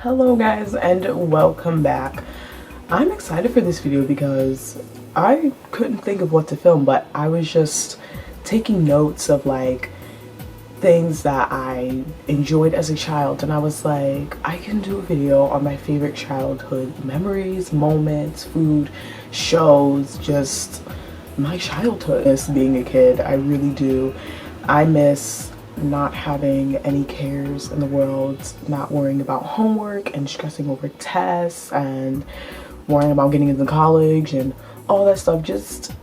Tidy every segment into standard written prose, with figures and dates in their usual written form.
Hello guys and welcome back. I'm excited for this video because I couldn't think of what to film, but I was just taking notes of like things that I enjoyed as a child, and I was like, I can do a video on my favorite childhood memories, moments, food, shows, just my childhood. As being a kid, I really do. I miss not having any cares in the world, not worrying about homework and stressing over tests and worrying about getting into college and all that stuff. Just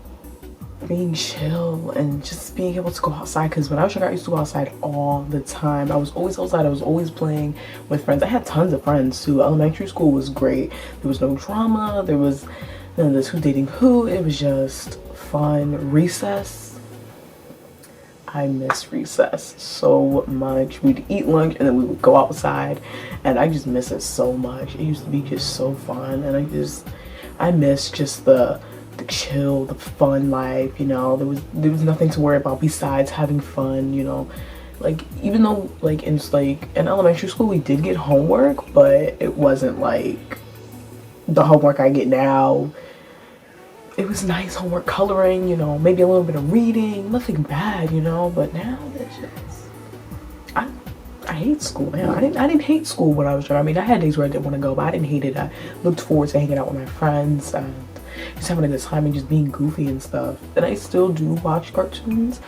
being chill and just being able to go outside, because when I was younger I used to go outside all the time. I was always outside, I was always playing with friends. I had tons of friends too. Elementary school was great. There was no drama, there was none of this who dating who. It was just fun. Recess, I miss recess so much. We'd eat lunch and then we would go outside, and I just miss it so much. It used to be just so fun, and I miss just the chill, the fun life, you know. There was nothing to worry about besides having fun, you know. Like, even though like in elementary school we did get homework, but it wasn't like the homework I get now. It was nice homework, coloring, you know, maybe a little bit of reading, nothing bad, you know. But now it's just, I hate school now. I didn't hate school when I was young. I mean, I had days where I didn't want to go, but I didn't hate it. I looked forward to hanging out with my friends and just having a good time and just being goofy and stuff. And I still do watch cartoons,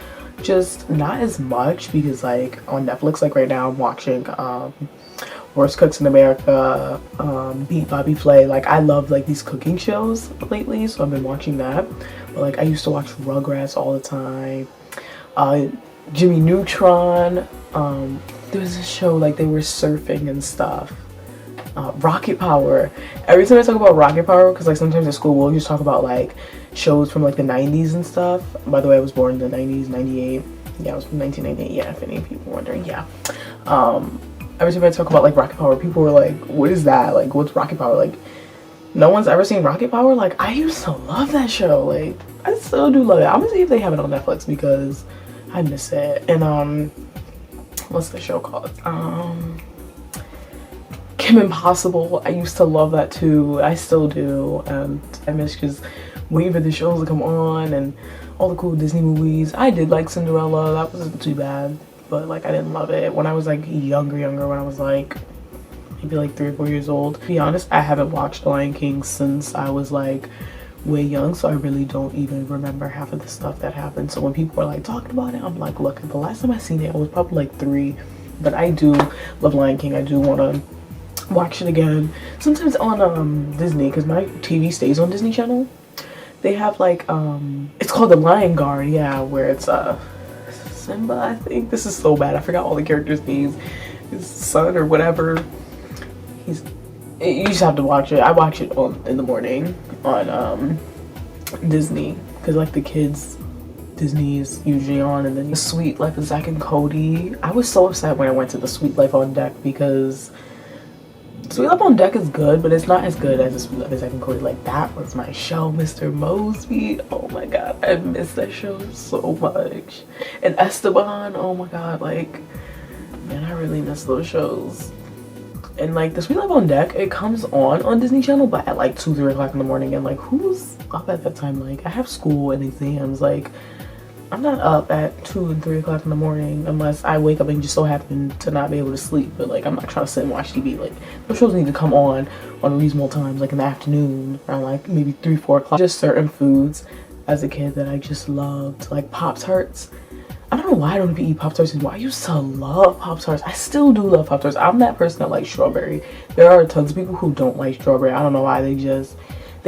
just not as much, because like on Netflix, like right now I'm watching Worst Cooks in America, Beat Bobby Flay. Like, I love like these cooking shows lately, so I've been watching that. But like I used to watch Rugrats all the time, Jimmy Neutron. There was a show like they were surfing and stuff. Rocket Power. Every time I talk about Rocket Power, because like sometimes at school we'll just talk about like shows from like the 90s and stuff. By the way, I was born in the 90s, 98. Yeah, I was from 1998. Yeah, if any people were wondering. Yeah. Every time I talk about like Rocket Power, people were like, what is that? Like, what's Rocket Power? Like, no one's ever seen Rocket Power? Like, I used to love that show. Like, I still do love it. I'm gonna see if they have it on Netflix because I miss it. And what's the show called? Kim Impossible. I used to love that too. I still do. And I miss just waiting for the shows to come on and all the cool Disney movies. I did like Cinderella. That wasn't too bad, but like I didn't love it when I was like younger, when I was like maybe like 3 or 4 years old. To be honest, I haven't watched The Lion King since I was like way young, so I really don't even remember half of the stuff that happened. So when people are like talking about it, I'm like, look, the last time I seen it, I was probably like 3. But I do love Lion King. I do want to watch it again. Sometimes on Disney, because my TV stays on Disney Channel. They have like it's called The Lion Guard, yeah, where it's Simba, I think. This is so bad, I forgot all the characters' names. His son or whatever. You just have to watch it. I watch it in the morning on Disney, because like the kids Disney is usually on. And then The Sweet Life of Zack and Cody. I was so upset when I went to The Sweet Life on Deck, because Sweet Life on Deck is good, but it's not as good as The Sweet Life of Zack and Cody. Like, that was my show. Mr. Mosby, oh my god, I miss that show so much. And Esteban, oh my god, like, man, I really miss those shows. And like The Sweet Life on Deck, it comes on Disney Channel, but at like 2, 3 o'clock in the morning, and like who's up at that time? Like, I have school and exams. Like, I'm not up at 2 and 3 o'clock in the morning unless I wake up and just so happen to not be able to sleep. But like, I'm not trying to sit and watch TV. Like, those shows need to come on reasonable times, like in the afternoon, around like maybe 3, 4 o'clock. Just certain foods as a kid that I just loved, like Pop-Tarts. I don't know why I don't even eat Pop-Tarts anymore. I used to love Pop-Tarts. I still do love Pop-Tarts. I'm that person that likes strawberry. There are tons of people who don't like strawberry. I don't know why. They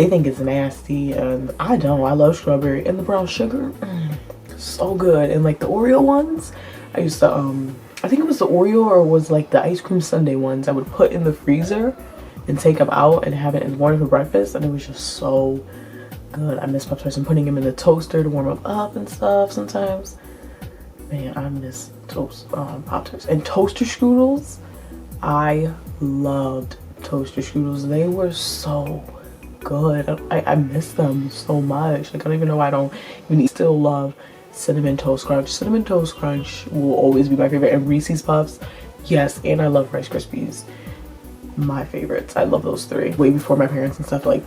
think it's nasty, and I don't. I love strawberry. And the brown sugar, so good. And like the Oreo ones, I used to I think it was the Oreo, or was like the ice cream sundae ones, I would put in the freezer and take them out and have it in the morning for breakfast, and it was just so good. I miss Pop-Tarts, and putting them in the toaster to warm them up and stuff sometimes. Man, I miss Pop-Tarts. And toaster strudels, I loved toaster strudels. They were so good. I miss them so much. Like, I don't even know why I don't even still love Cinnamon Toast Crunch. Cinnamon Toast Crunch will always be my favorite. And Reese's Puffs, yes. And I love Rice Krispies. my favorites. I love those three. Way before my parents and stuff like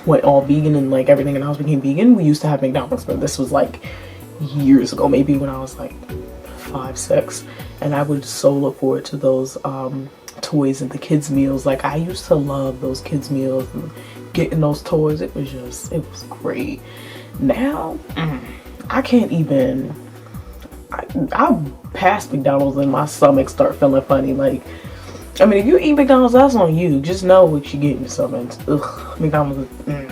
went all vegan and like everything in the house became vegan, we used to have McDonald's, but this was like years ago, maybe when I was like 5, 6, and I would so look forward to those toys and the kids meals. Like I used to love those kids meals and getting those toys. It was great. Now I can't even, I pass McDonald's and my stomach start feeling funny. Like, I mean, if you eat McDonald's, that's on you. Just know what you're getting yourself into. Ugh, McDonald's.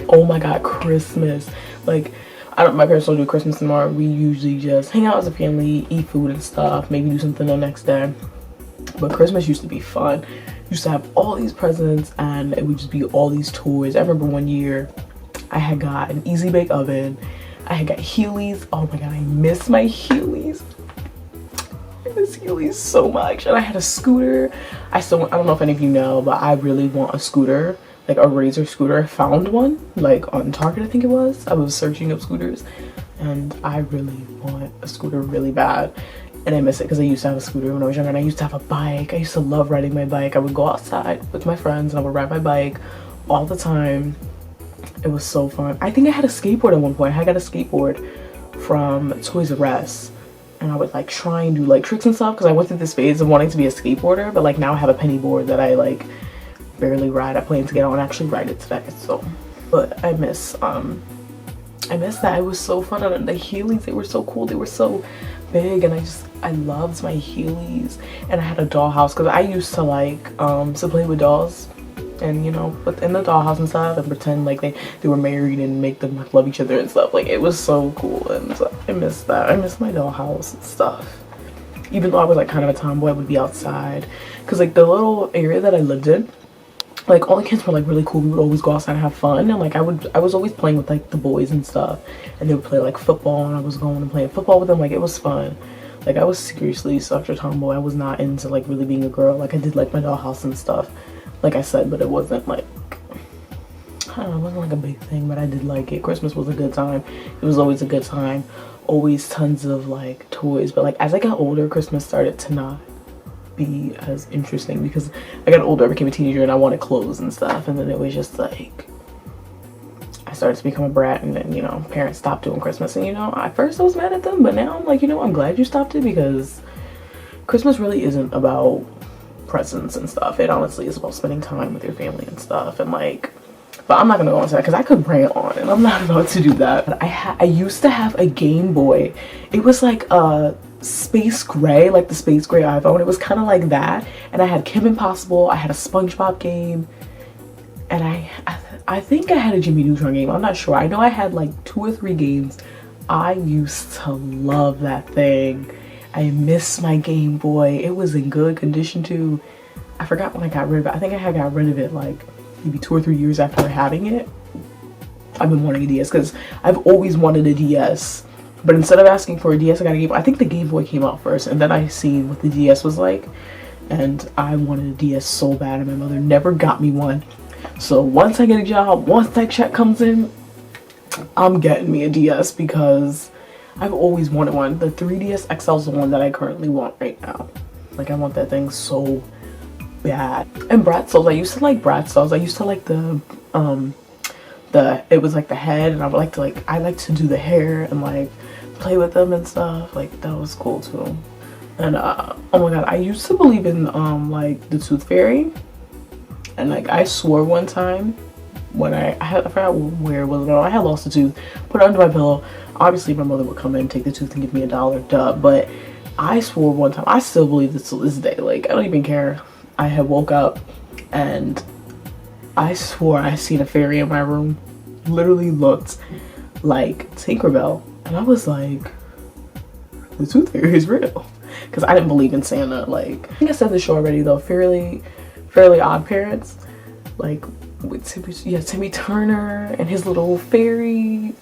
Oh my God, Christmas. Like, my parents don't do Christmas anymore. We usually just hang out as a family, eat food and stuff, maybe do something the next day. But Christmas used to be fun. Used to have all these presents and it would just be all these toys. I remember one year I had got an Easy Bake Oven. I had got Heelys. Oh my God, I miss my Heelys. I miss Heelys so much. And I had a scooter. I don't know if any of you know, but I really want a scooter, like a Razor scooter. I found one like on Target, I think it was. I was searching up scooters and I really want a scooter really bad. And I miss it because I used to have a scooter when I was younger, and I used to have a bike. I used to love riding my bike. I would go outside with my friends and I would ride my bike all the time. It was so fun. I think I had a skateboard at one point. I got a skateboard from Toys R Us, and I would like try and do like tricks and stuff because I went through this phase of wanting to be a skateboarder, but like now I have a penny board that I like barely ride. I plan to get on and actually ride it today. So, but I miss that. It was so fun. And the Heelys, they were so cool. They were so big, and I loved my Heelys. And I had a dollhouse because I used to like to play with dolls and, you know, within the dollhouse and stuff and pretend like they were married and make them like love each other and stuff. Like it was so cool, and so I miss that. I miss my dollhouse and stuff. Even though I was like kind of a tomboy, I would be outside because like the little area that I lived in, like all the kids were like really cool. We would always go outside and have fun, and like I was always playing with like the boys and stuff, and they would play like football, and I was going and playing football with them. Like it was fun. Like I was seriously such a tomboy. I was not into like really being a girl. Like I did like my dollhouse and stuff, like I said, but it wasn't like, I don't know, it wasn't like a big thing, but I did like it. Christmas was a good time. It was always a good time. Always tons of like toys, but like as I got older, Christmas started to not be as interesting because I got older, I became a teenager, and I wanted clothes and stuff, and then it was just like I started to become a brat, and then, you know, parents stopped doing Christmas, and, you know, at first I was mad at them, but now I'm like, you know, I'm glad you stopped it because Christmas really isn't about presents and stuff. It honestly is about spending time with your family and stuff, and like, but I'm not gonna go into that because I could rant on, and I'm not about to do that. But I used to have a Game Boy. It was like a space gray, like the space gray iPhone. It was kind of like that, and I had Kim Possible. I had a SpongeBob game, and I think I had a Jimmy Neutron game. I'm not sure. I know I had like 2 or 3 games. I used to love that thing. I miss my Game Boy. It was in good condition too. I forgot when I got rid of it. I think I had got rid of it like maybe 2 or 3 years after having it. I've been wanting a DS because I've always wanted a DS. But instead of asking for a DS, I got a Game Boy. I think the Game Boy came out first, and then I seen what the DS was like, and I wanted a DS so bad, and my mother never got me one. So once I get a job, once that check comes in, I'm getting me a DS because I've always wanted one. The 3DS XL is the one that I currently want right now. Like I want that thing so bad. And Bratz dolls, I used to like Bratz dolls. I used to like it was like the head, and I would like to I like to do the hair and like play with them and stuff. Like that was cool too. And oh my god, I used to believe in like the Tooth Fairy, and like I swore one time when I forgot where it was, but I had lost a tooth, put it under my pillow. Obviously my mother would come in, take the tooth, and give me $1, duh, but I swore one time, I still believe this to this day, like I don't even care. I had woke up and I swore I seen a fairy in my room. Literally looked like Tinkerbell, and I was like, the Tooth Fairy is real, because I didn't believe in Santa. Like I think I said the show already though, Fairly Odd Parents, like with Timmy Turner and his little fairies,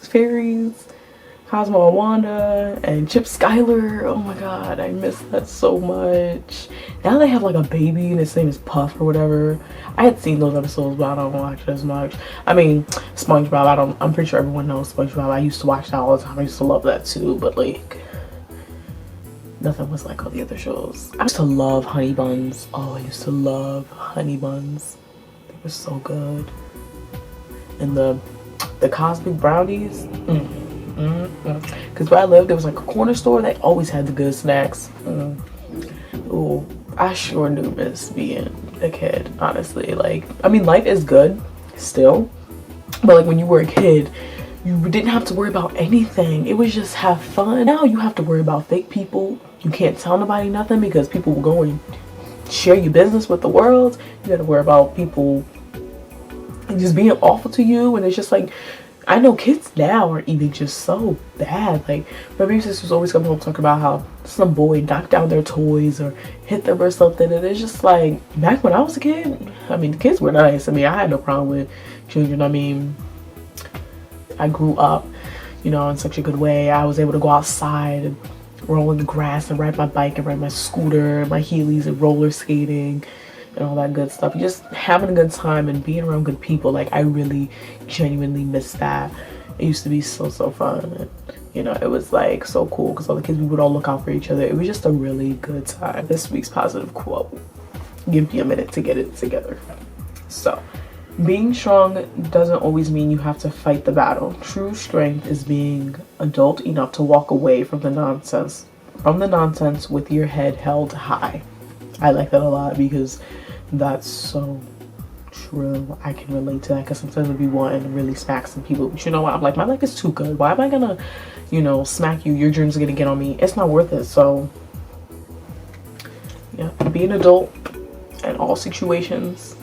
Cosmo and Wanda and Chip Skylar. Oh my god, I miss that so much. Now they have like a baby and his name is Puff or whatever. I had seen those episodes, but I don't watch it as much. I mean, SpongeBob, I'm pretty sure everyone knows SpongeBob. I used to watch that all the time. I used to love that too, but like nothing was like all the other shows. I used to love Honey Buns. Oh, I used to love Honey Buns. was so good. And the cosmic brownies, because where I lived there was like a corner store that always had the good snacks. Ooh, I sure do miss being a kid, honestly. Like, I mean, life is good still, but like when you were a kid, you didn't have to worry about anything. It was just have fun. Now you have to worry about fake people. You can't tell nobody nothing because people will go and share your business with the world. You gotta worry about people just being awful to you, and it's just like, I know kids now are even just so bad. Like, my baby sister was always coming home talking about how some boy knocked down their toys or hit them or something, and it's just like, back when I was a kid, I mean, the kids were nice. I mean, I had no problem with children. I mean, I grew up, you know, in such a good way. I was able to go outside and roll in the grass and ride my bike and ride my scooter, my Heelys, and roller skating and all that good stuff. Just having a good time and being around good people. Like, I really genuinely miss that. It used to be so fun, and you know, it was like so cool because all the kids, we would all look out for each other. It was just a really good time. This week's positive quote, give me a minute to get it together. So, being strong doesn't always mean you have to fight the battle. True strength is being adult enough to walk away from the nonsense with your head held high. I like that a lot because that's so true. I can relate to that because sometimes I'd be wanting to really smack some people, but you know what, I'm like, my life is too good. Why am I gonna, you know, smack you? Your dreams are gonna get on me. It's not worth it. So yeah, be an adult in all situations.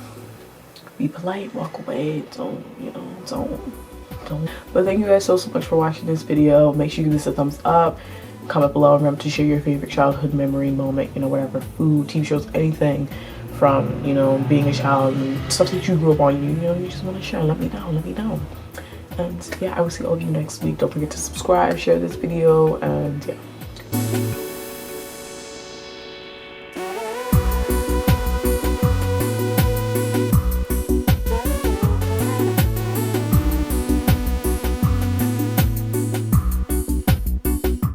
Be polite, walk away, don't, you know, don't. But thank you guys so much for watching this video. Make sure you give this a thumbs up, comment below, and remember to share your favorite childhood memory, moment, you know, whatever, food, TV shows, anything from, you know, being a child and stuff that you grew up on, you know, you just want to share. Let me know. And yeah, I will see all of you next week. Don't forget to subscribe, share this video, and yeah.